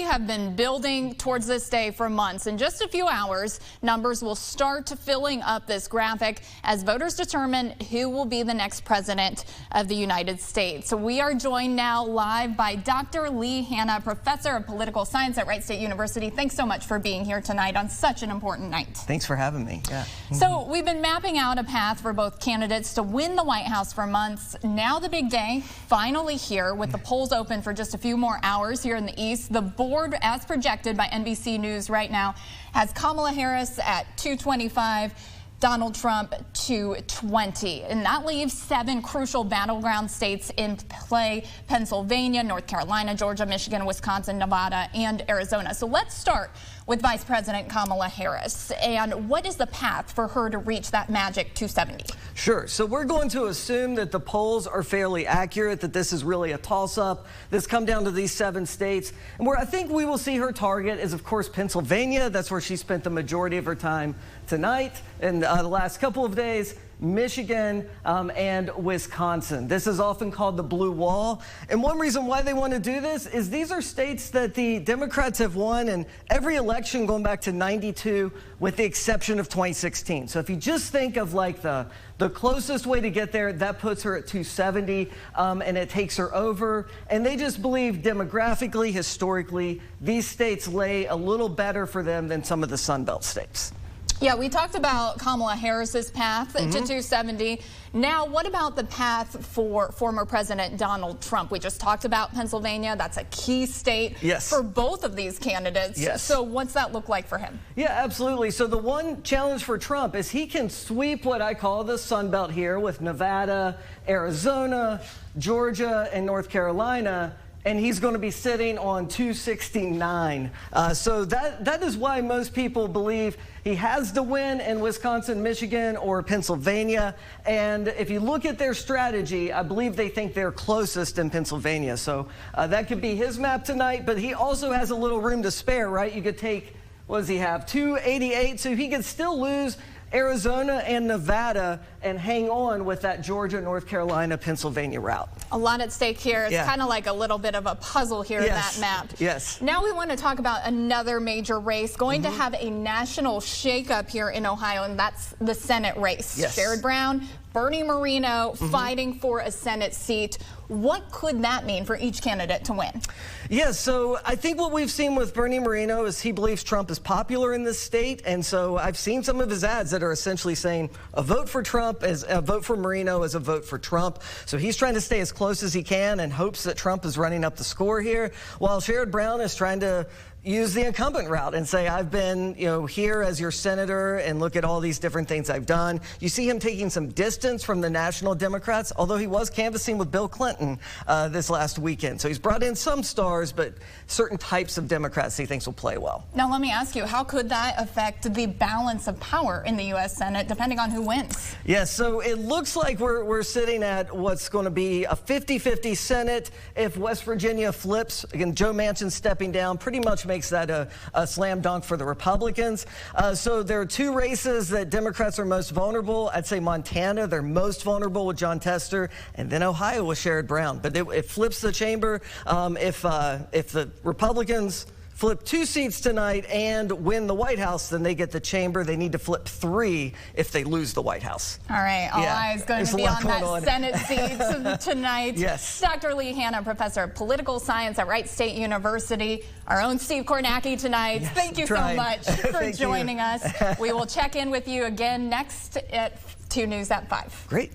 have been building towards this day for months. In just a few hours, numbers will start filling up this graphic as voters determine who will be the next president of the United States. So we are joined now live by Dr. Leigh Hanna, professor of political science at Wright State University. Thanks so much for being here tonight on such an important night. Thanks for having me. Yeah. So we've been mapping out a path for both candidates to win the White House for months. Now the big day finally here with the polls open for just a few more hours here in the East. The board, as projected by NBC News right now, has Kamala Harris at 225, Donald Trump 220. And that leaves 7 crucial battleground states in play: Pennsylvania, North Carolina, Georgia, Michigan, Wisconsin, Nevada, and Arizona. So let's start with Vice President Kamala Harris. And what is the path for her to reach that magic 270? Sure. So we're going to assume that the polls are fairly accurate, that this is really a toss-up. This come down to these 7 states. And where I think we will see her target is, of course, Pennsylvania. That's where she spent the majority of her time tonight and the last couple of days. Michigan and Wisconsin. This is often called the blue wall. And one reason why they want to do this is these are states that the Democrats have won in every election going back to '92, with the exception of 2016. So if you just think of like the closest way to get there, that puts her at 270 and it takes her over. And they just believe demographically, historically, these states lay a little better for them than some of the Sun Belt states. Yeah, we talked about Kamala Harris's path to 270. Now, what about the path for former President Donald Trump? We just talked about Pennsylvania. That's a key state for both of these candidates. Yes. So what's that look like for him? Yeah, absolutely. So the one challenge for Trump is he can sweep what I call the Sun Belt here with Nevada, Arizona, Georgia, and North Carolina. And he's going to be sitting on 269. So that is why most people believe he has to win in Wisconsin, Michigan, or Pennsylvania. And if you look at their strategy, I believe they think they're closest in Pennsylvania. So that could be his map tonight. But he also has a little room to spare, right? You could take, what does he have, 288. So he could still lose Arizona and Nevada and hang on with that Georgia, North Carolina, Pennsylvania route. A lot at stake here. It's kind of like a little bit of a puzzle here in that map. Yes. Now we want to talk about another major race going to have a national shakeup here in Ohio, and that's the Senate race. Yes. Sherrod Brown, Bernie Moreno fighting for a Senate seat. What could that mean for each candidate to win? Yeah, so I think what we've seen with Bernie Moreno is he believes Trump is popular in this state. And so I've seen some of his ads that are essentially saying a vote for Trump is a vote for Moreno is a vote for Trump. So he's trying to stay as close as he can and hopes that Trump is running up the score here, while Sherrod Brown is trying to use the incumbent route and say, I've been, here as your senator and look at all these different things I've done. You see him taking some distance from the national Democrats, although he was canvassing with Bill Clinton this last weekend. So he's brought in some stars, but certain types of Democrats he thinks will play well. Now, let me ask you, how could that affect the balance of power in the U.S. Senate, depending on who wins? Yeah, so it looks like we're sitting at what's going to be a 50-50 Senate. If West Virginia flips, again, Joe Manchin stepping down pretty much makes that a slam dunk for the Republicans. So there are 2 races that Democrats are most vulnerable. I'd say Montana, they're most vulnerable with John Tester, and then Ohio with Sherrod Brown. But it flips the chamber. If the Republicans flip 2 seats tonight and win the White House, then they get the chamber. They need to flip 3 if they lose the White House. All right, all eyes going to be on that Senate seat tonight. Yes. Dr. Leigh Hanna, professor of political science at Wright State University. Our own Steve Kornacki tonight. Yes, Thank you so much for joining us. We will check in with you again next at 2 News at 5. Great.